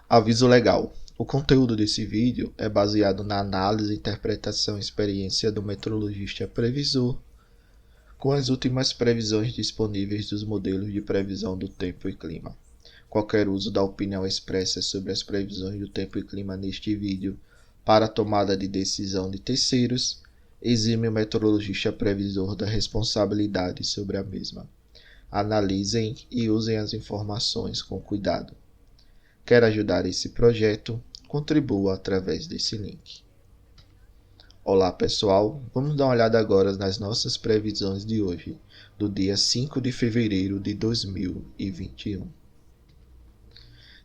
Aviso legal. O conteúdo desse vídeo é baseado na análise, interpretação e experiência do meteorologista previsor, com as últimas previsões disponíveis dos modelos de previsão do tempo e clima. Qualquer uso da opinião expressa sobre as previsões do tempo e clima neste vídeo para tomada de decisão de terceiros exime o meteorologista previsor da responsabilidade sobre a mesma. Analisem e usem as informações com cuidado. Quer ajudar esse projeto? Contribua através desse link. Olá pessoal, vamos dar uma olhada agora nas nossas previsões de hoje, do dia 5 de fevereiro de 2021.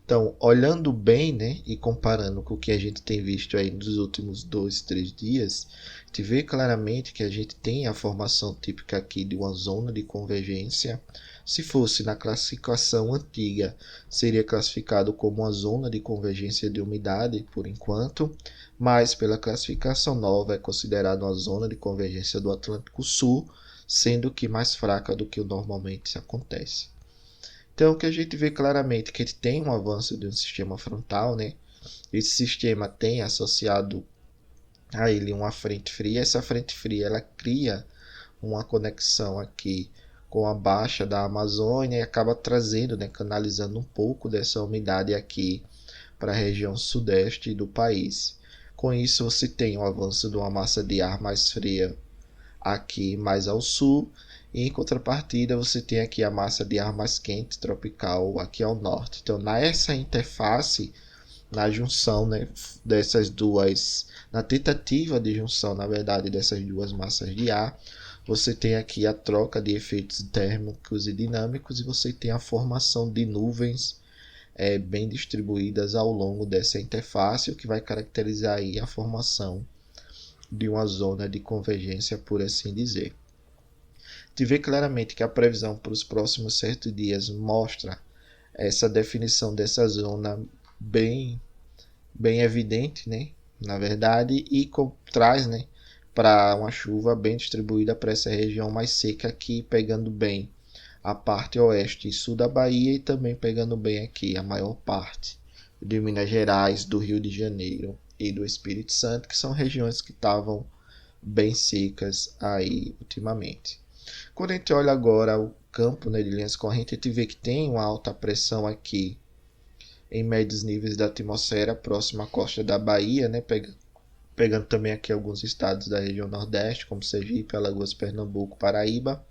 Então, olhando bem, e comparando com o que a gente tem visto aí nos últimos 2-3 dias, a gente vê claramente que a gente tem a formação típica aqui de uma zona de convergência. Se fosse na classificação antiga, seria classificado como uma zona de convergência de umidade por enquanto, mas pela classificação nova é considerado uma zona de convergência do Atlântico Sul, sendo que mais fraca do que normalmente acontece. Então, o que a gente vê claramente é que ele tem um avanço de um sistema frontal, Esse sistema tem associado a ele uma frente fria. Essa frente fria ela cria uma conexão aqui com a baixa da Amazônia e acaba trazendo, canalizando um pouco dessa umidade aqui para a região sudeste do país. Com isso, você tem o avanço de uma massa de ar mais fria aqui mais ao sul, e em contrapartida você tem aqui a massa de ar mais quente tropical aqui ao norte. Então, nessa interface, na junção dessas duas, na tentativa de junção, na verdade, dessas duas massas de ar, você tem aqui a troca de efeitos térmicos e dinâmicos e você tem a formação de nuvens bem distribuídas ao longo dessa interface, o que vai caracterizar aí a formação de uma zona de convergência, por assim dizer. Te vê claramente que a previsão para os próximos 7 dias mostra essa definição dessa zona bem evidente, na verdade, e traz, para uma chuva bem distribuída para essa região mais seca aqui, pegando bem a parte oeste e sul da Bahia e também pegando bem aqui a maior parte de Minas Gerais, do Rio de Janeiro e do Espírito Santo, que são regiões que estavam bem secas aí ultimamente. Quando a gente olha agora o campo de linhas correntes, a gente vê que tem uma alta pressão aqui em médios níveis da atmosfera próxima à costa da Bahia, pegando também aqui alguns estados da região nordeste, como Sergipe, Alagoas, Pernambuco, Paraíba.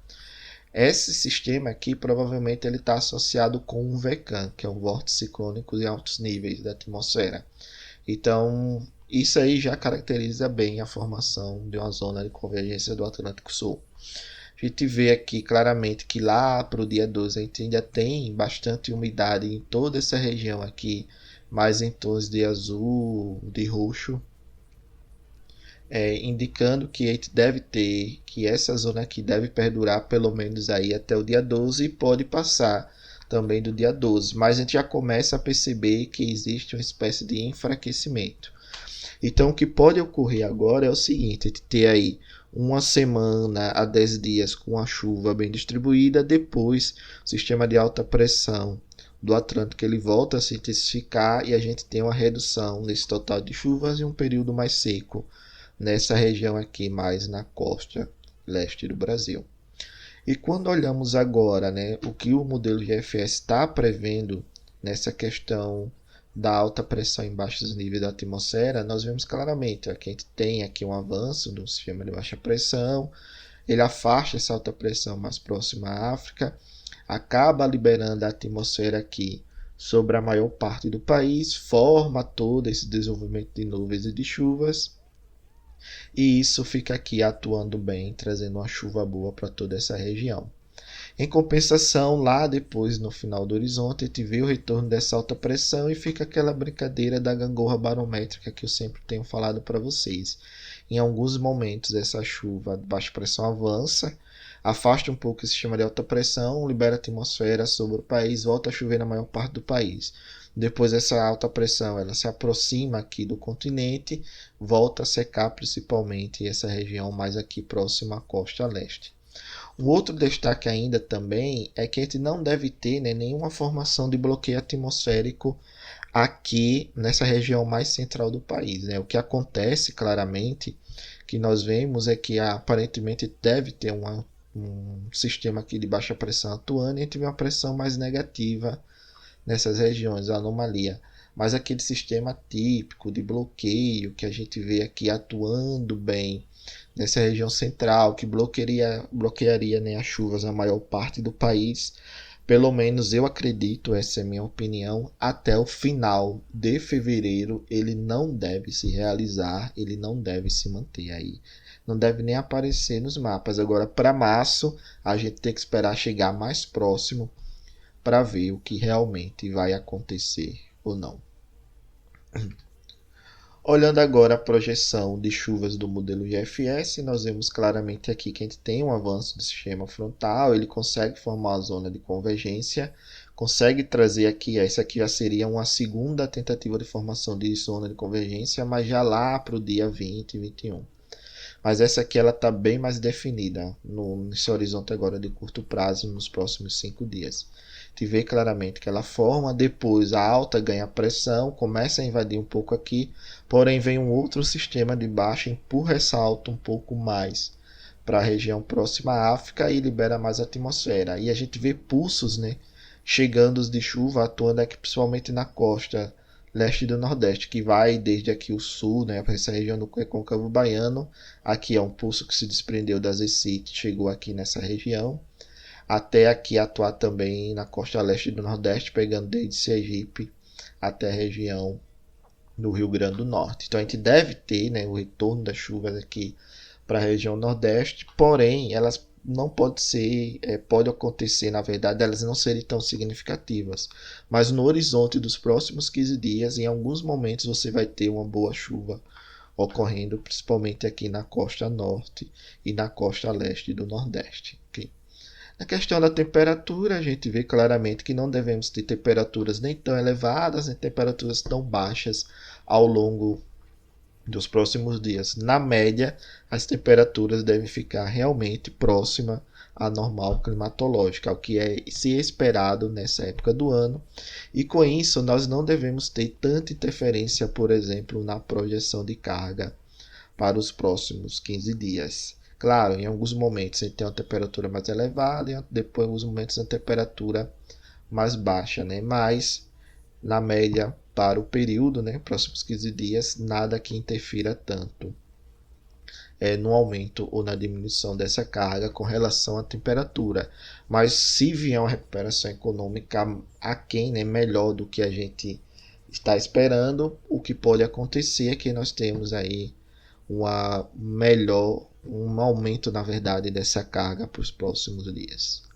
Esse sistema aqui provavelmente ele está associado com um VECAM, que é um vórtice ciclônico em altos níveis da atmosfera. Então, isso aí já caracteriza bem a formação de uma zona de convergência do Atlântico Sul. A gente vê aqui claramente que lá para o dia 12 a gente ainda tem bastante umidade em toda essa região aqui, mais em tons de azul, de roxo, indicando que a gente deve ter, que essa zona aqui deve perdurar pelo menos aí até o dia 12 e pode passar também do dia 12, mas a gente já começa a perceber que existe uma espécie de enfraquecimento. Então, o que pode ocorrer agora é o seguinte: a gente ter aí uma semana a 10 dias com a chuva bem distribuída, depois o sistema de alta pressão do Atlântico ele volta a se intensificar e a gente tem uma redução nesse total de chuvas e um período mais seco nessa região aqui, mais na costa leste do Brasil. E quando olhamos agora, o que o modelo GFS está prevendo nessa questão da alta pressão em baixos níveis da atmosfera, nós vemos claramente que a gente tem aqui um avanço do sistema de baixa pressão, ele afasta essa alta pressão mais próxima à África, acaba liberando a atmosfera aqui sobre a maior parte do país, forma todo esse desenvolvimento de nuvens e de chuvas, e isso fica aqui atuando bem, trazendo uma chuva boa para toda essa região. Em compensação, lá depois, no final do horizonte, a gente vê o retorno dessa alta pressão e fica aquela brincadeira da gangorra barométrica que eu sempre tenho falado para vocês. Em alguns momentos, essa chuva de baixa pressão avança, afasta um pouco esse sistema de alta pressão, libera a atmosfera sobre o país, volta a chover na maior parte do país. Depois essa alta pressão ela se aproxima aqui do continente, volta a secar principalmente essa região mais aqui próxima à costa leste. Um outro destaque ainda também é que a gente não deve ter, né, nenhuma formação de bloqueio atmosférico aqui nessa região mais central do país, né? O que acontece claramente que nós vemos é que aparentemente deve ter um sistema aqui de baixa pressão atuando e a gente vê uma pressão mais negativa nessas regiões, a anomalia. Mas aquele sistema típico de bloqueio que a gente vê aqui atuando bem nessa região central, que bloquearia, né, as chuvas na maior parte do país, pelo menos eu acredito, essa é a minha opinião, até o final de fevereiro ele não deve se realizar, ele não deve se manter aí. Não deve nem aparecer nos mapas. Agora, para março, a gente tem que esperar chegar mais próximo para ver o que realmente vai acontecer ou não. Olhando agora a projeção de chuvas do modelo GFS, nós vemos claramente aqui que a gente tem um avanço do sistema frontal, ele consegue formar uma zona de convergência, consegue trazer aqui, essa aqui já seria uma segunda tentativa de formação de zona de convergência, mas já lá para o dia 20 e 21. Mas essa aqui ela está bem mais definida nesse horizonte agora de curto prazo, nos próximos 5 dias. Te vê claramente que ela forma, depois a alta ganha pressão, começa a invadir um pouco aqui, porém vem um outro sistema de baixa, empurra essa alta um pouco mais para a região próxima à África e libera mais atmosfera. E a gente vê pulsos, né, chegando de chuva, atuando aqui principalmente na costa leste do Nordeste, que vai desde aqui o sul, né, para essa região do Recôncavo Baiano. Aqui é um pulso que se desprendeu das ECIT, chegou aqui nessa região, até aqui atuar também na costa leste do Nordeste, pegando desde Sergipe até a região do Rio Grande do Norte. Então a gente deve ter, né, o retorno das chuvas aqui para a região Nordeste, porém elas não pode ser, pode acontecer, na verdade, elas não serem tão significativas. Mas no horizonte dos próximos 15 dias, em alguns momentos você vai ter uma boa chuva ocorrendo, principalmente aqui na costa norte e na costa leste do Nordeste. Okay? Na questão da temperatura, a gente vê claramente que não devemos ter temperaturas nem tão elevadas, nem temperaturas tão baixas ao longo dos próximos dias. Na média, as temperaturas devem ficar realmente próxima à normal climatológica, ao que é se esperado nessa época do ano. E com isso, nós não devemos ter tanta interferência, por exemplo, na projeção de carga para os próximos 15 dias. Claro, em alguns momentos a gente tem uma temperatura mais elevada e depois em alguns momentos a temperatura mais baixa, né? Mas na média para o período, né, próximos 15 dias, nada que interfira tanto no aumento ou na diminuição dessa carga com relação à temperatura. Mas se vier uma recuperação econômica aquém, né, melhor do que a gente está esperando, o que pode acontecer é que nós temos aí um aumento, na verdade, dessa carga para os próximos dias.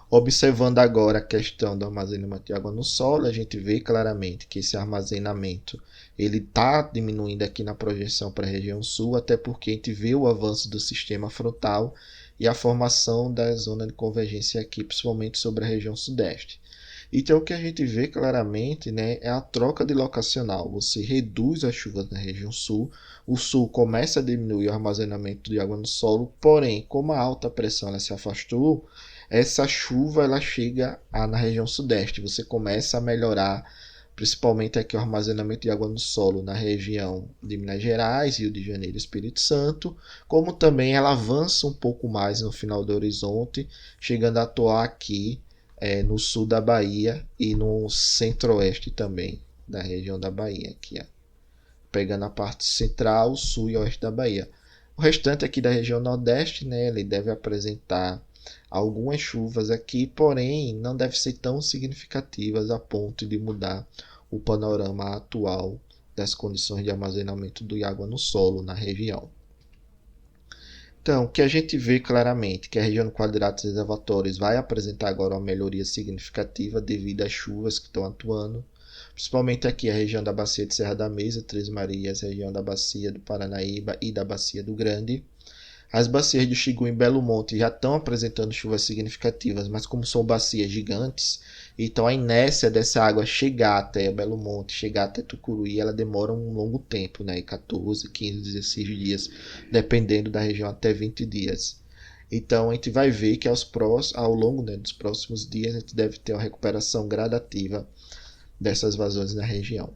Observando agora a questão do armazenamento de água no solo, a gente vê claramente que esse armazenamento ele está diminuindo aqui na projeção para a região sul, até porque a gente vê o avanço do sistema frontal e a formação da zona de convergência aqui, principalmente sobre a região sudeste. Então o que a gente vê claramente, né, é a troca de locacional. Você reduz as chuvas na região sul, o sul começa a diminuir o armazenamento de água no solo, porém, como a alta pressão ela se afastou, essa chuva ela chega na região sudeste. Você começa a melhorar principalmente aqui o armazenamento de água no solo na região de Minas Gerais, Rio de Janeiro e Espírito Santo, como também ela avança um pouco mais no final do horizonte, chegando a atuar aqui no sul da Bahia e no centro-oeste também da região da Bahia, aqui, pegando a parte central, sul e oeste da Bahia. O restante aqui da região nordeste, né, ele deve apresentar algumas chuvas aqui, porém não deve ser tão significativas a ponto de mudar o panorama atual das condições de armazenamento de água no solo na região. Então, o que a gente vê claramente que a região do quadrado dos reservatórios vai apresentar agora uma melhoria significativa devido às chuvas que estão atuando, principalmente aqui a região da Bacia de Serra da Mesa, Três Marias, região da Bacia do Paranaíba e da Bacia do Grande. As bacias de Xingu e Belo Monte já estão apresentando chuvas significativas, mas como são bacias gigantes, então a inércia dessa água chegar até Belo Monte, chegar até Tucuruí, ela demora um longo tempo, né? 14, 15, 16 dias, dependendo da região, até 20 dias. Então a gente vai ver que ao longo, né, dos próximos dias a gente deve ter uma recuperação gradativa dessas vazões na região.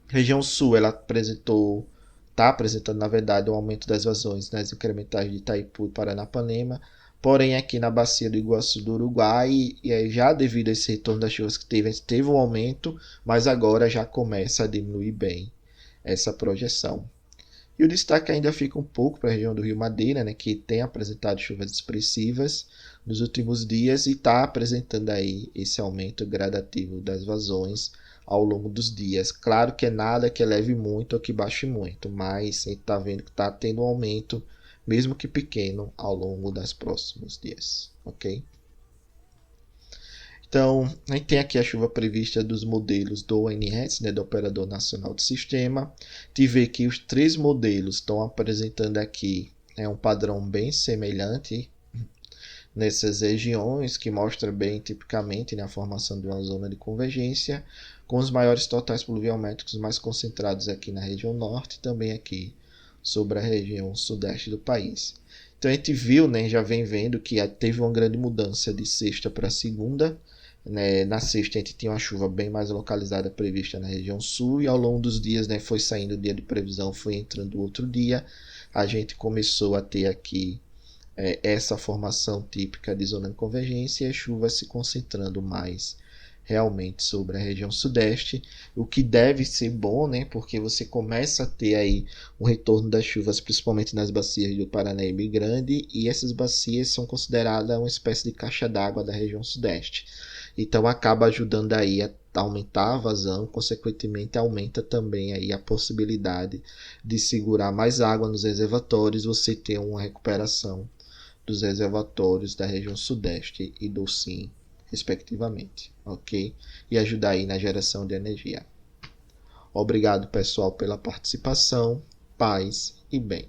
A região sul ela está apresentando na verdade um aumento das vazões nas incrementais de Itaipu e Paranapanema, porém aqui na bacia do Iguaçu do Uruguai, já devido a esse retorno das chuvas que teve, a gente teve um aumento, mas agora já começa a diminuir bem essa projeção. E o destaque ainda fica um pouco para a região do Rio Madeira, né, que tem apresentado chuvas expressivas nos últimos dias e está apresentando aí esse aumento gradativo das vazões ao longo dos dias. Claro que é nada que eleve muito ou que baixe muito, mas a gente está vendo que está tendo um aumento, mesmo que pequeno, ao longo dos próximos dias. Ok? Então, a gente tem aqui a chuva prevista dos modelos do ONS, né, do Operador Nacional do Sistema. Te vê que os três modelos estão apresentando aqui um padrão bem semelhante nessas regiões, que mostra bem tipicamente, né, a formação de uma zona de convergência, com os maiores totais pluviométricos mais concentrados aqui na região norte e também aqui sobre a região sudeste do país. Então a gente viu, né, já vem vendo que teve uma grande mudança de sexta para segunda. Na sexta a gente tinha uma chuva bem mais localizada prevista na região sul e ao longo dos dias, né, foi saindo o dia de previsão, foi entrando outro dia, a gente começou a ter aqui essa formação típica de zona de convergência e as chuvas se concentrando mais realmente sobre a região sudeste, o que deve ser bom, né, porque você começa a ter aí um retorno das chuvas, principalmente nas bacias do Paranaíba Grande, e essas bacias são consideradas uma espécie de caixa d'água da região sudeste. Então acaba ajudando aí a aumentar a vazão, consequentemente aumenta também aí a possibilidade de segurar mais água nos reservatórios, você ter uma recuperação dos reservatórios da região sudeste e do sim, respectivamente, ok? E ajudar aí na geração de energia. Obrigado, pessoal, pela participação, paz e bem.